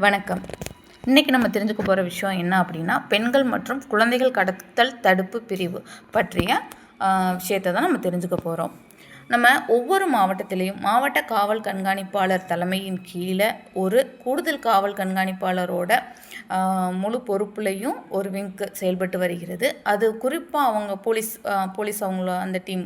வணக்கம். இன்றைக்கி நம்ம தெரிஞ்சுக்க போகிற விஷயம் என்ன அப்படின்னா, பெண்கள் மற்றும் குழந்தைகள் கடத்தல் தடுப்பு பிரிவு பற்றிய விஷயத்தை தான் நம்ம தெரிஞ்சுக்க போகிறோம். நம்ம ஒவ்வொரு மாவட்டத்திலையும் மாவட்ட காவல் கண்காணிப்பாளர் தலைமையின் கீழே ஒரு கூடுதல் காவல் கண்காணிப்பாளரோட முழு பொறுப்புலையும் ஒரு விங்க்கு செயல்பட்டு வருகிறது. அது குறிப்பாக அவங்க போலீஸ் அவங்கள அந்த டீம்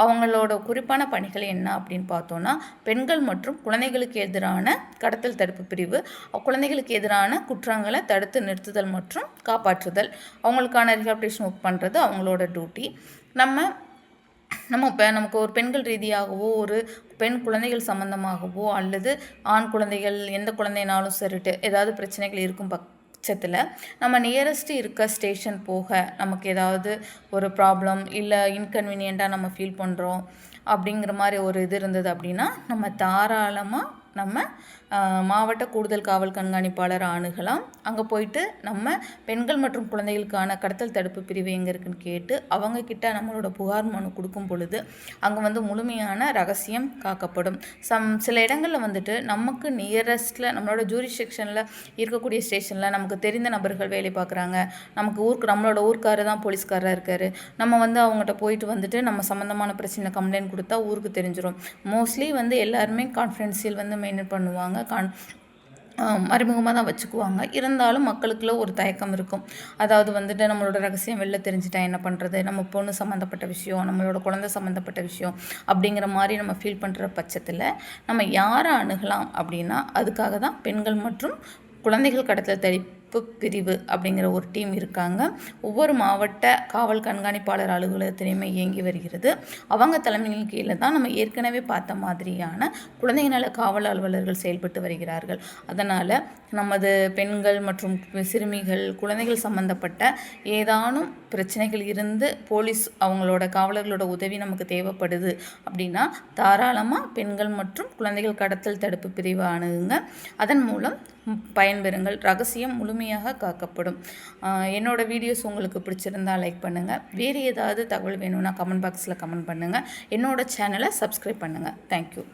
அவங்களோட குறிப்பான பணிகள் என்ன அப்படின்னு பார்த்தோன்னா, பெண்கள் மற்றும் குழந்தைகளுக்கு எதிரான கடத்தல் தடுப்பு பிரிவு, குழந்தைகளுக்கு எதிரான குற்றங்களை தடுத்து நிறுத்துதல் மற்றும் காப்பாற்றுதல், அவங்களுக்கான ரிஹாபிலிட்டேஷன் ஒர்க் பண்ணுறது அவங்களோட டியூட்டி. நமக்கு ஒரு பெண்கள் ரீதியாகவோ ஒரு பெண் குழந்தைகள் சம்மந்தமாகவோ அல்லது ஆண் குழந்தைகள் எந்த குழந்தைனாலும் சரிட்டு ஏதாவது பிரச்சனைகள் இருக்கும் பட்சத்தில் நம்ம நியரஸ்ட்டு இருக்க ஸ்டேஷன் போக நமக்கு ஏதாவது ஒரு ப்ராப்ளம் இல்லை இன்கன்வீனியண்ட்டாக நம்ம ஃபீல் பண்ணுறோம் அப்படிங்கிற மாதிரி ஒரு இது இருந்தது அப்படின்னா நம்ம தாராளமாக நம்ம மாவட்ட கூடுதல் காவல் கண்காணிப்பாளர் அணுகலாம். அங்கே போயிட்டு நம்ம பெண்கள் மற்றும் குழந்தைகளுக்கான கடத்தல் தடுப்பு பிரிவு எங்கே இருக்குன்னு கேட்டு அவங்கக்கிட்ட நம்மளோட புகார் மனு கொடுக்கும் பொழுது அங்கே முழுமையான ரகசியம் காக்கப்படும். சில இடங்களில் நமக்கு நியரஸ்ட்டில் நம்மளோட ஜூரிஸ்டிக்ஷனில் இருக்கக்கூடிய ஸ்டேஷனில் நமக்கு தெரிந்த நபர்கள் வேலை பார்க்குறாங்க, நம்மளோட ஊருக்காரர் தான் போலீஸ்காரராக இருக்கார், நம்ம அவங்ககிட்ட போயிட்டு நம்ம சம்மந்தமான பிரச்சனை கம்ப்ளைண்ட் கொடுத்தா ஊருக்கு தெரிஞ்சிடும். மோஸ்ட்லி எல்லாருமே கான்ஃபிடென்ஷியல் மெயின்டைன் பண்ணுவாங்க, மறைமுகமாக தான் வச்சுக்குவாங்க. இருந்தாலும் மக்களுக்குள்ள ஒரு தயக்கம் இருக்கும். அதாவது நம்மளோட ரகசியம் வெளில தெரிஞ்சிட்டா என்ன பண்ணுறது, நம்ம பொண்ணு சம்மந்தப்பட்ட விஷயம், நம்மளோட குழந்தை சம்மந்தப்பட்ட விஷயம் அப்படிங்கிற மாதிரி நம்ம ஃபீல் பண்ணுற பட்சத்தில் நம்ம யாரை அணுகலாம் அப்படின்னா, அதுக்காக தான் பெண்கள் மற்றும் குழந்தைகள் கடத்தல் தடுப்பு பிரிவு அப்படிங்கிற ஒரு டீம் இருக்காங்க. ஒவ்வொரு மாவட்ட காவல் கண்காணிப்பாளர் அலுவலகத்திலையுமே இயங்கி வருகிறது. அவங்க தலைமையின் கீழே தான் நம்ம ஏற்கனவே பார்த்த மாதிரியான குழந்தை நல காவல் அலுவலர்கள் செயல்பட்டு வருகிறார்கள். அதனால் நமது பெண்கள் மற்றும் சிறுமிகள் குழந்தைகள் சம்பந்தப்பட்ட ஏதானும் பிரச்சனைகள் இருந்து போலீஸ் அவங்களோட காவலர்களோட உதவி நமக்கு தேவைப்படுது அப்படின்னா தாராளமாக பெண்கள் மற்றும் குழந்தைகள் கடத்தல் தடுப்பு பிரிவு அணுகுங்க. அதன் மூலம் பயன்பெறுங்கள். ரகசியம் முழுமையாக காக்கப்படும். என்னோடய வீடியோஸ் உங்களுக்கு பிடிச்சிருந்தால் லைக் பண்ணுங்கள். வேறு ஏதாவது தகவல் வேணும்னா கமெண்ட் பாக்ஸில் கமெண்ட் பண்ணுங்கள். என்னோடய சேனலை சப்ஸ்கிரைப் பண்ணுங்கள். தேங்க்யூ.